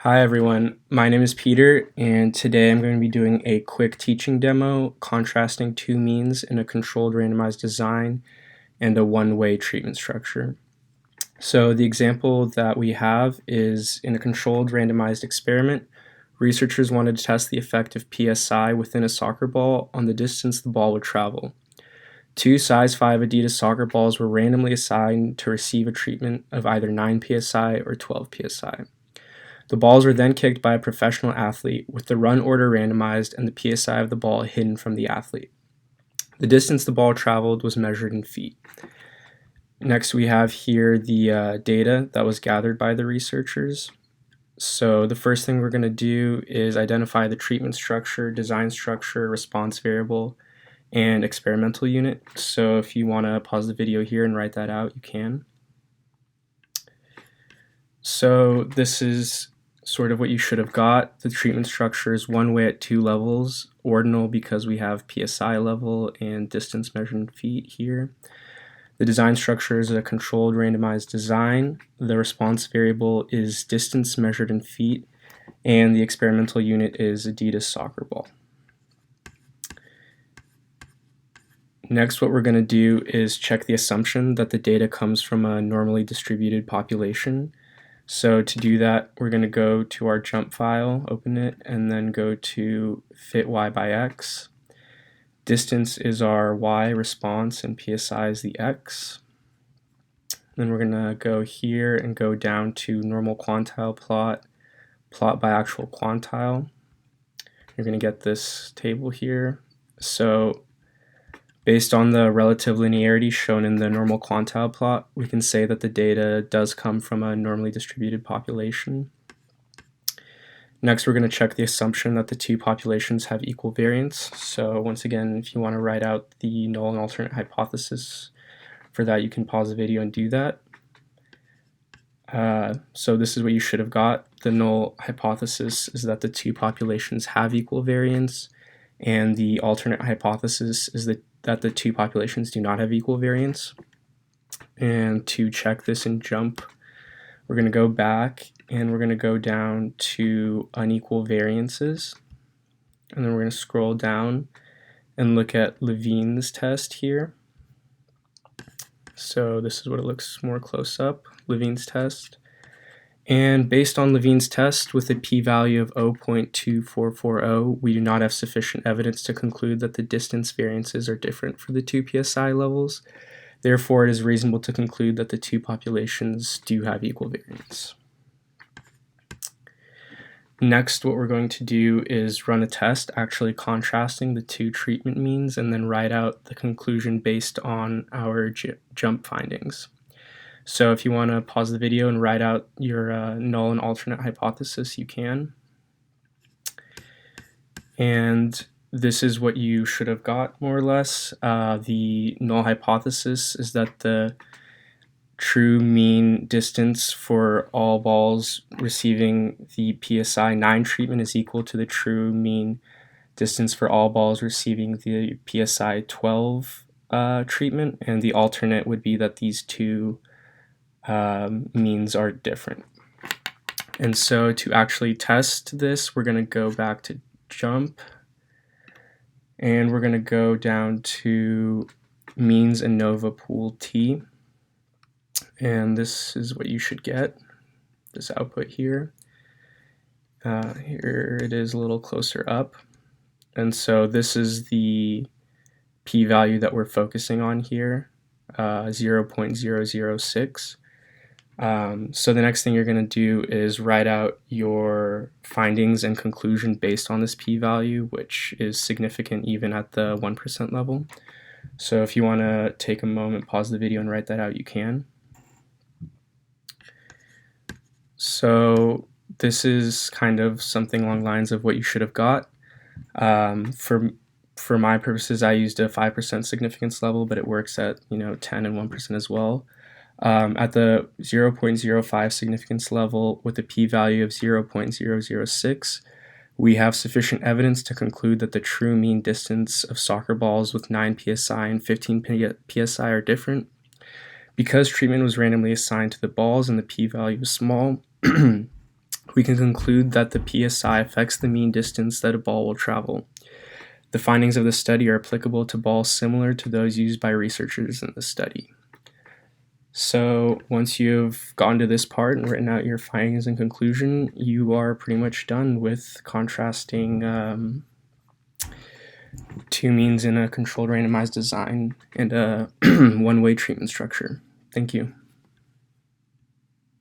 Hi everyone, my name is Peter and today I'm going to be doing a quick teaching demo contrasting two means in a controlled randomized design and a one-way treatment structure. So the example that we have is in a controlled randomized experiment, researchers wanted to test the effect of PSI within a soccer ball on the distance the ball would travel. Two size 5 Adidas soccer balls were randomly assigned to receive a treatment of either 9 PSI or 12 PSI. The balls were then kicked by a professional athlete, with the run order randomized and the PSI of the ball hidden from the athlete. The distance the ball traveled was measured in feet. Next, we have here the data that was gathered by the researchers. So the first thing we're going to do is identify the treatment structure, design structure, response variable, and experimental unit. So if you want to pause the video here and write that out, you can. So this is sort of what you should have got. The treatment structure is one way at two levels, ordinal because we have PSI level and distance measured in feet here. The design structure is a controlled randomized design. The response variable is distance measured in feet, and the experimental unit is Adidas soccer ball. Next, what we're going to do is check the assumption that the data comes from a normally distributed population. So to do that, we're going to go to our jump file, open it, and then go to fit y by x. Distance is our y response, and PSI is the x. Then we're going to go here and go down to normal quantile plot, plot by actual quantile. You're going to get this table here. So based on the relative linearity shown in the normal quantile plot, we can say that the data does come from a normally distributed population. Next, we're going to check the assumption that the two populations have equal variance. So once again, if you want to write out the null and alternate hypothesis for that, you can pause the video and do that. So this is what you should have got. The null hypothesis is that the two populations have equal variance, and the alternate hypothesis is that the two populations do not have equal variance. And to check this in JUMP, we're going to go back and we're going to go down to unequal variances. And then we're going to scroll down and look at Levine's test here. So this is what it looks more close up, Levine's test. And based on Levine's test with a p-value of 0.2440, we do not have sufficient evidence to conclude that the distance variances are different for the two PSI levels. Therefore, it is reasonable to conclude that the two populations do have equal variance. Next, what we're going to do is run a test actually contrasting the two treatment means and then write out the conclusion based on our JUMP findings. So if you want to pause the video and write out your null and alternate hypothesis, you can. And this is what you should have got, more or less. The null hypothesis is that the true mean distance for all balls receiving the PSI 9 treatment is equal to the true mean distance for all balls receiving the PSI 12 treatment, and the alternate would be that these two means are different. And so to actually test this, we're going to go back to JUMP, and we're going to go down to means ANOVA pool T. And this is what you should get, this output here. Here it is a little closer up. And so this is the p-value that we're focusing on here, 0.006. So the next thing you're going to do is write out your findings and conclusion based on this p-value, which is significant even at the 1% level. So if you want to take a moment, pause the video and write that out, you can. So this is kind of something along the lines of what you should have got. For my purposes, I used a 5% significance level, but it works at 10 and 1% as well. At the 0.05 significance level with a p-value of 0.006, we have sufficient evidence to conclude that the true mean distance of soccer balls with 9 psi and 15 psi are different. Because treatment was randomly assigned to the balls and the p-value was small, we can conclude that the PSI affects the mean distance that a ball will travel. The findings of the study are applicable to balls similar to those used by researchers in the study. So once you've gone to this part and written out your findings and conclusion, you are pretty much done with contrasting two means in a controlled randomized design and a one-way treatment structure. Thank you.